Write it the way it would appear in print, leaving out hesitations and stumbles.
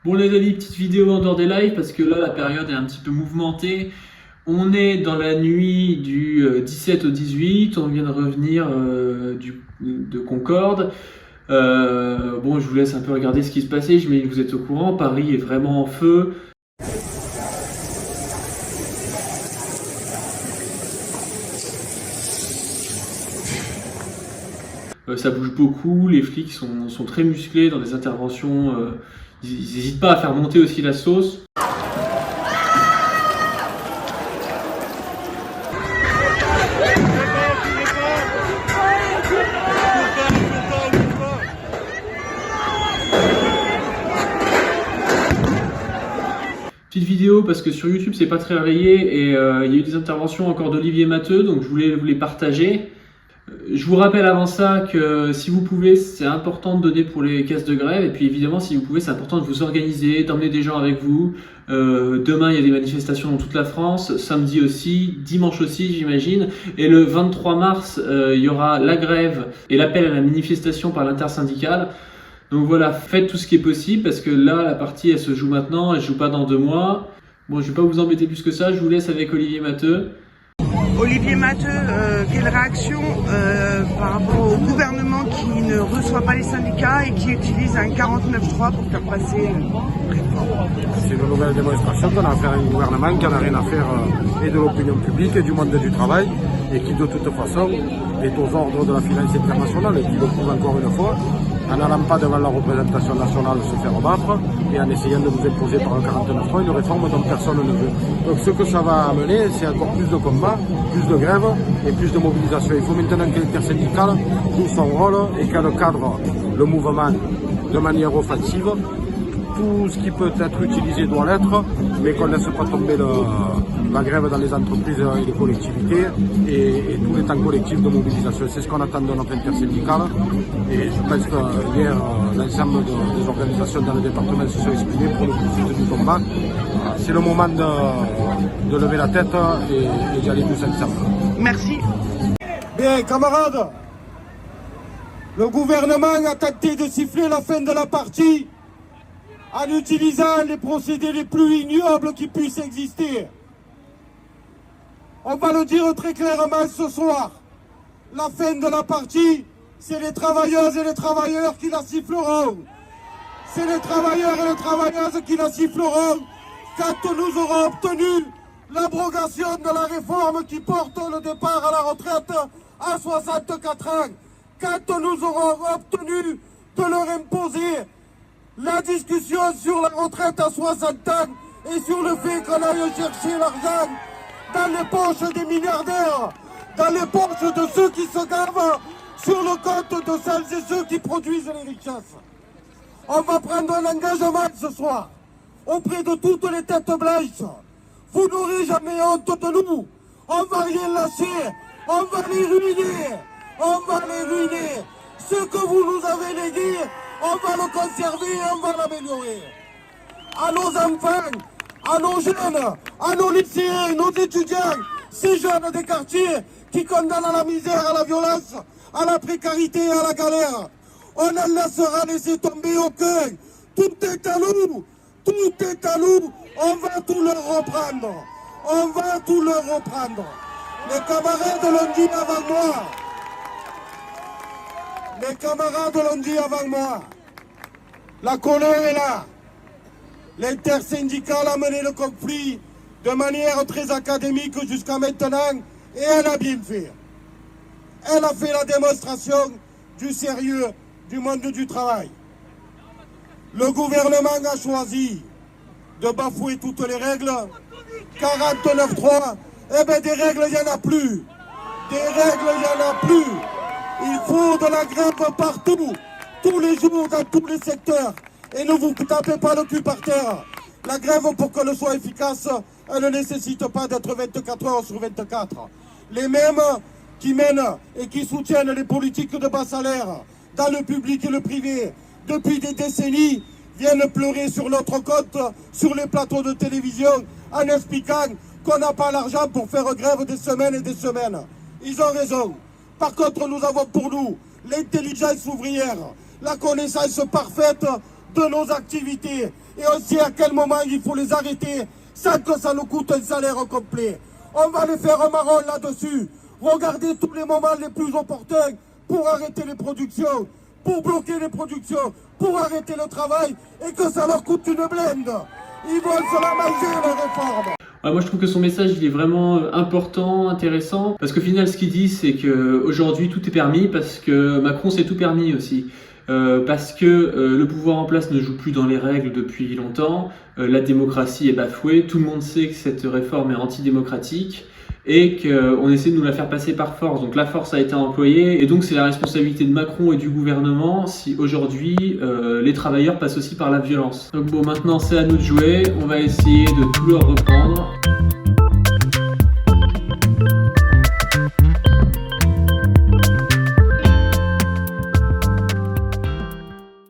Bon les amis, petite vidéo en dehors des lives parce que là la période est un petit peu mouvementée. On est dans la nuit du 17 au 18, on vient de revenir de Concorde. Bon, je vous laisse un peu regarder ce qui se passait, je mets que vous êtes au courant, Paris est vraiment en feu. Ça bouge beaucoup, les flics sont très musclés dans des interventions, ils n'hésitent pas à faire monter aussi la sauce. Petite vidéo parce que sur YouTube c'est pas très relayé et il y a eu des interventions encore d'Olivier Matteux, donc je voulais vous les partager. Je vous rappelle avant ça que si vous pouvez, c'est important de donner pour les caisses de grève et puis évidemment si vous pouvez, c'est important de vous organiser, d'emmener des gens avec vous. Demain il y a des manifestations dans toute la France, samedi aussi, dimanche aussi j'imagine, et le 23 mars il y aura la grève et l'appel à la manifestation par l'intersyndicale. Donc voilà, faites tout ce qui est possible parce que là la partie elle se joue maintenant, elle se joue pas dans 2 mois. Bon, je vais pas vous embêter plus que ça, je vous laisse avec Olivier Matteux. Olivier Matteux, quelle réaction par rapport au gouvernement qui ne reçoit pas les syndicats et qui utilise un 49.3 pour faire passer une réforme? C'est une nouvelle démonstration qu'on a affaire à un gouvernement qui n'a rien à faire et de l'opinion publique et du monde du travail et qui de toute façon est aux ordres de la finance internationale et qui le prouve encore une fois en n'allant pas devant la représentation nationale se faire battre et en essayant de nous imposer par un 49.3 une réforme dont personne ne veut. Donc ce que ça va amener, c'est encore plus de combats, plus de grèves et plus de mobilisation. Il faut maintenant que l'intersyndicale joue son rôle et qu'elle cadre le mouvement de manière offensive. Tout ce qui peut être utilisé doit l'être, mais qu'on ne laisse pas tomber la grève dans les entreprises et les collectivités et tous les temps collectifs de mobilisation. C'est ce qu'on attend de notre intersyndicale. Et je pense que hier, l'ensemble des organisations dans le département se sont exprimées pour le poursuite du combat. C'est le moment de lever la tête et d'y aller tous ensemble. Merci. Bien, camarades, le gouvernement a tenté de siffler la fin de la partie en utilisant les procédés les plus ignobles qui puissent exister. On va le dire très clairement ce soir. La fin de la partie, c'est les travailleuses et les travailleurs qui la siffleront. C'est les travailleurs et les travailleuses qui la siffleront quand nous aurons obtenu l'abrogation de la réforme qui porte le départ à la retraite à 64 ans. Quand nous aurons obtenu de leur imposer la discussion sur la retraite à 60 ans et sur le fait qu'on aille chercher l'argent dans les poches des milliardaires, dans les poches de ceux qui se gavent sur le compte de celles et ceux qui produisent les richesses. On va prendre un engagement ce soir auprès de toutes les têtes blanches. Vous n'aurez jamais honte de nous. On va rien lâcher. On va les ruiner. On va les ruiner. Ce que vous nous avez légué, on va le conserver et on va l'améliorer. À nos enfants, à nos jeunes, à nos lycéens, nos étudiants, ces jeunes des quartiers qui condamnent à la misère, à la violence, à la précarité et à la galère. On en laissera laisser tomber aucun. Tout est à nous. Tout est à nous. On va tout leur reprendre. On va tout leur reprendre. Les camarades l'ont dit avant moi. Les camarades l'ont dit avant moi. La colère est là. L'intersyndicale a mené le conflit de manière très académique jusqu'à maintenant et elle a bien fait. Elle a fait la démonstration du sérieux du monde du travail. Le gouvernement a choisi de bafouer toutes les règles. 49.3, eh bien des règles, il n'y en a plus. Des règles, il n'y en a plus. Il faut de la grève partout, tous les jours, dans tous les secteurs. Et ne vous tapez pas le cul par terre. La grève, pour qu'elle soit efficace, elle ne nécessite pas d'être 24 heures sur 24. Les mêmes qui mènent et qui soutiennent les politiques de bas salaire dans le public et le privé, depuis des décennies, viennent pleurer sur notre compte, sur les plateaux de télévision, en expliquant qu'on n'a pas l'argent pour faire grève des semaines et des semaines. Ils ont raison. Par contre, nous avons pour nous l'intelligence ouvrière, la connaissance parfaite de nos activités. Et on sait à quel moment il faut les arrêter sans que ça nous coûte un salaire complet. On va les faire un marron là-dessus. Regardez tous les moments les plus opportuns pour arrêter les productions, pour bloquer les productions, pour arrêter le travail et que ça leur coûte une blinde. Ils veulent se la manger, la réforme. Ouais, moi je trouve que son message il est vraiment important, intéressant, parce qu'au final ce qu'il dit c'est qu'aujourd'hui tout est permis, parce que Macron s'est tout permis aussi. Parce que le pouvoir en place ne joue plus dans les règles depuis longtemps, la démocratie est bafouée, tout le monde sait que cette réforme est antidémocratique et qu'on essaie de nous la faire passer par force. Donc la force a été employée et donc c'est la responsabilité de Macron et du gouvernement si aujourd'hui les travailleurs passent aussi par la violence. Donc bon, maintenant c'est à nous de jouer, on va essayer de tout leur reprendre.